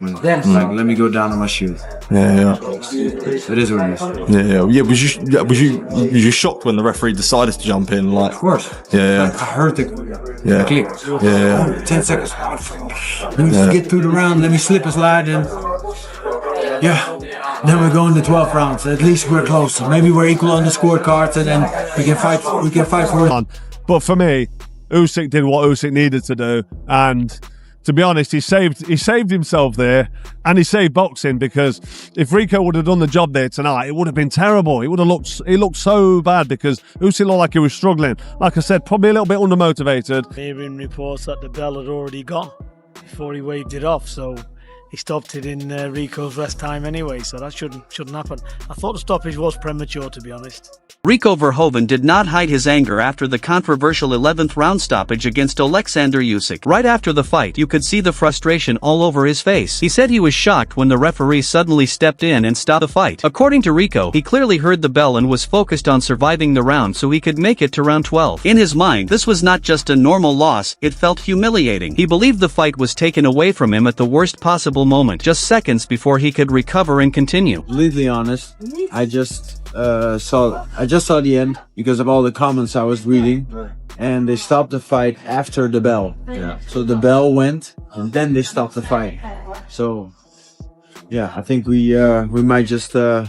Like, let me go down on my shoes. Yeah. It is what it is. Yeah. Was you shocked when the referee decided to jump in? Like, Of course. Yeah. Like, I heard the click. Yeah. 10 seconds. Let me just get through the round. Let me slip a slide and then we go in the 12th rounds. At least we're close. Maybe we're equal on the scorecards, and then we can fight. We can fight for it. But for me, Usyk did what Usyk needed to do, and to be honest, he saved himself there, and he saved boxing, because if Rico would have done the job there tonight, it would have been terrible. He looked so bad, because Usyk looked like he was struggling. Like I said, probably a little bit undermotivated. Hearing reports that the bell had already gone before he waved it off, so he stopped it in Rico's rest time anyway, so that shouldn't happen. I thought the stoppage was premature, to be honest. Rico Verhoeven did not hide his anger after the controversial 11th round stoppage against Oleksandr Usyk. Right after the fight, you could see the frustration all over his face. He said he was shocked when the referee suddenly stepped in and stopped the fight. According to Rico, he clearly heard the bell and was focused on surviving the round so he could make it to round 12. In his mind, this was not just a normal loss, it felt humiliating. He believed the fight was taken away from him at the worst possible moment, just seconds before he could recover and continue. Completely honest, I just saw the end because of all the comments I was reading, and they stopped the fight after the bell. So the bell went, and then they stopped the fight. So I think we might just go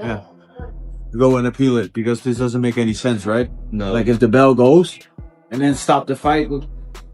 and appeal it, because this doesn't make any sense, right? No. Like, if the bell goes and then stop the fight,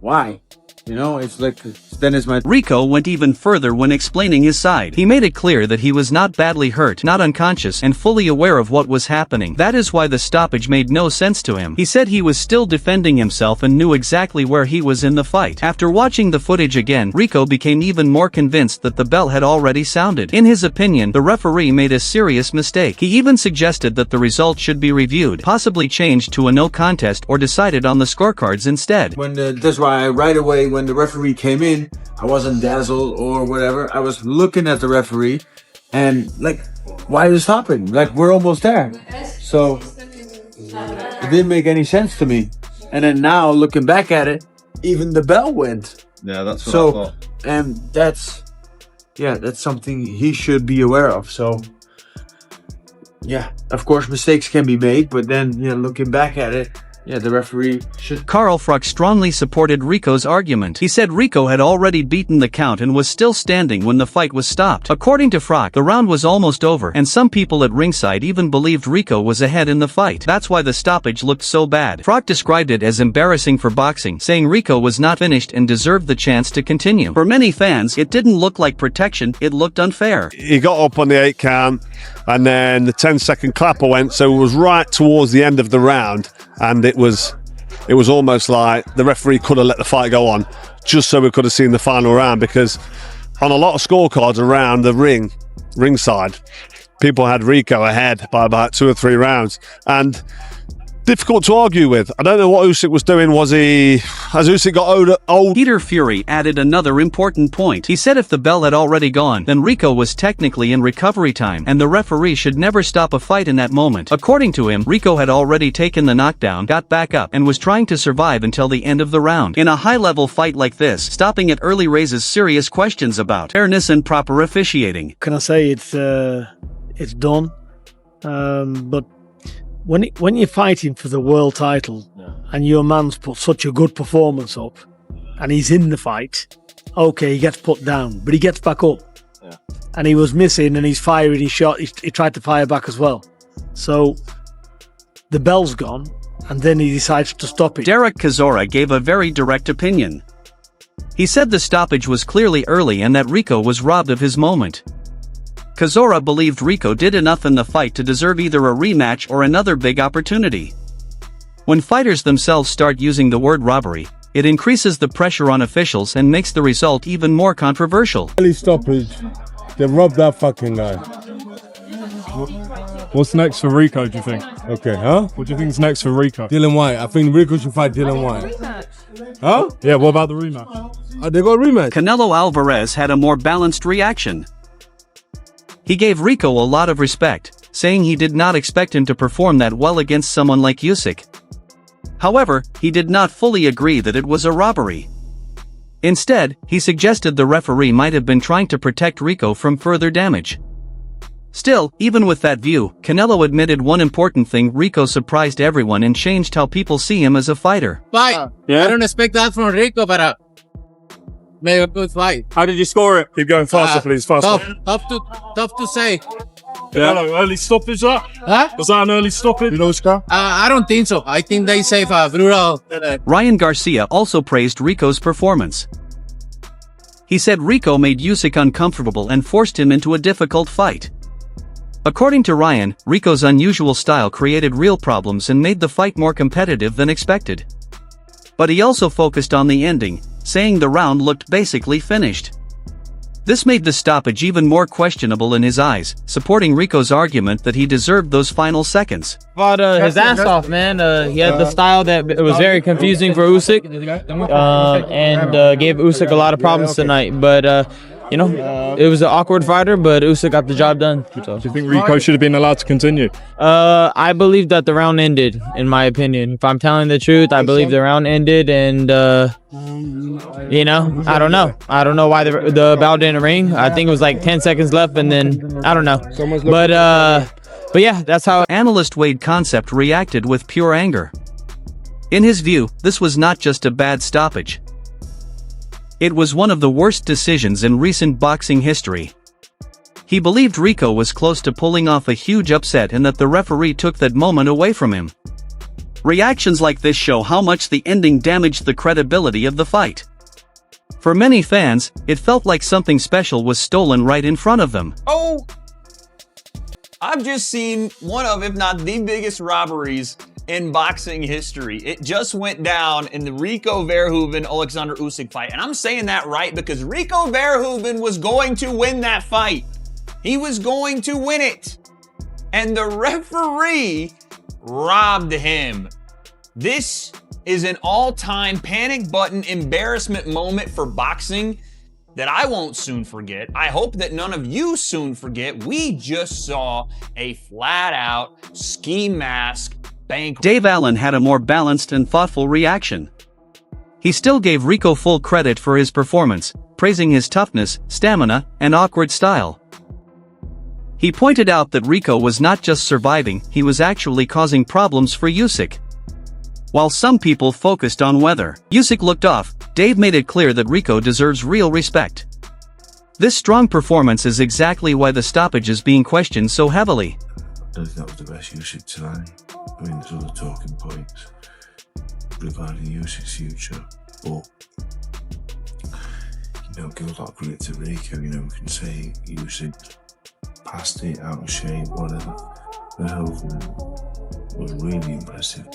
why? You know, it's like, then it's my... Rico went even further when explaining his side. He made it clear that he was not badly hurt, not unconscious, and fully aware of what was happening. That is why the stoppage made no sense to him. He said he was still defending himself and knew exactly where he was in the fight. After watching the footage again, Rico became even more convinced that the bell had already sounded. In his opinion, the referee made a serious mistake. He even suggested that the result should be reviewed, possibly changed to a no contest or decided on the scorecards instead. That's why right away, when the referee came in, I wasn't dazzled or whatever. I was looking at the referee and like, why is it stopping? Like, we're almost there. So it didn't make any sense to me. And then now looking back at it, even the bell went. Yeah, that's what I thought. And that's something he should be aware of. So of course mistakes can be made, but then looking back at it, the referee should... Carl Fruck strongly supported Rico's argument. He said Rico had already beaten the count and was still standing when the fight was stopped. According to Fruck, the round was almost over, and some people at ringside even believed Rico was ahead in the fight. That's why the stoppage looked so bad. Fruck described it as embarrassing for boxing, saying Rico was not finished and deserved the chance to continue. For many fans, it didn't look like protection, it looked unfair. He got up on the 8 count, and then the 10-second clapper went, so it was right towards the end of the round, and it was almost like the referee could have let the fight go on just so we could have seen the final round, because on a lot of scorecards around the ringside, people had Rico ahead by about 2 or 3 rounds, and difficult to argue with. I don't know what Usyk was doing. Has Usyk got old? Peter Fury added another important point. He said if the bell had already gone, then Rico was technically in recovery time, and the referee should never stop a fight in that moment. According to him, Rico had already taken the knockdown, got back up, and was trying to survive until the end of the round. In a high-level fight like this, stopping it early raises serious questions about fairness and proper officiating. Can I say it's done? But when you're fighting for the world title and your man's put such a good performance up and he's in the fight, okay, he gets put down, but he gets back up. And he was missing and he's firing, he tried to fire back as well. So the bell's gone and then he decides to stop it. Derek Chisora gave a very direct opinion. He said the stoppage was clearly early and that Rico was robbed of his moment. Chisora believed Rico did enough in the fight to deserve either a rematch or another big opportunity. When fighters themselves start using the word robbery, it increases the pressure on officials and makes the result even more controversial. Early stoppage, they robbed that fucking guy. What's next for Rico, do you think? Okay, huh? What do you think is next for Rico? Dillian Whyte. I think Rico should fight Dillian Whyte. Huh? Yeah, what about the rematch? They got a rematch. Canelo Alvarez had a more balanced reaction. He gave Rico a lot of respect, saying he did not expect him to perform that well against someone like Usyk. However, he did not fully agree that it was a robbery. Instead, he suggested the referee might have been trying to protect Rico from further damage. Still, even with that view, Canelo admitted one important thing: Rico surprised everyone and changed how people see him as a fighter. Fight. Yeah? I don't expect that from Rico, but made a good fight. How did you score it? Keep going faster, please. Faster. Tough to say. Yeah. Early stoppage, that? Huh? Was that an early stoppage? I don't think so. I think they save brutal. Ryan Garcia also praised Rico's performance. He said Rico made Usyk uncomfortable and forced him into a difficult fight. According to Ryan, Rico's unusual style created real problems and made the fight more competitive than expected. But he also focused on the ending, saying the round looked basically finished. This made the stoppage even more questionable in his eyes, supporting Rico's argument that he deserved those final seconds. Fought his ass off, man. He had the style that it was very confusing for Usyk, and gave Usyk a lot of problems tonight. But you know, it was an awkward fighter, but Usyk got the job done. So. Do you think Rico should have been allowed to continue? I believe that the round ended, in my opinion. If I'm telling the truth, I believe the round ended, and you know, I don't know. I don't know why the bell didn't ring. I think it was like 10 seconds left, and then I don't know. But yeah, that's how. Analyst Wade Concept reacted with pure anger. In his view, this was not just a bad stoppage. It was one of the worst decisions in recent boxing history. He believed Rico was close to pulling off a huge upset and that the referee took that moment away from him. Reactions like this show how much the ending damaged the credibility of the fight. For many fans, it felt like something special was stolen right in front of them. Oh! I've just seen one of, if not the biggest robberies in boxing history. It just went down in the Rico Verhoeven Oleksandr Usyk fight. And I'm saying that right because Rico Verhoeven was going to win that fight. He was going to win it. And the referee robbed him. This is an all-time panic button embarrassment moment for boxing that I won't soon forget. I hope that none of you soon forget. We just saw a flat-out ski mask bank. Dave Allen had a more balanced and thoughtful reaction. He still gave Rico full credit for his performance, praising his toughness, stamina, and awkward style. He pointed out that Rico was not just surviving, he was actually causing problems for Usyk. While some people focused on whether Usyk looked off, Dave made it clear that Rico deserves real respect. This strong performance is exactly why the stoppage is being questioned so heavily. I don't think that was the best Usyk tonight. I mean, there's other talking points regarding Usyk's future, but you know, give a lot of credit to Rico. You know, we can say Usyk passed it, out of shape, whatever. Verhoeven was really impressive.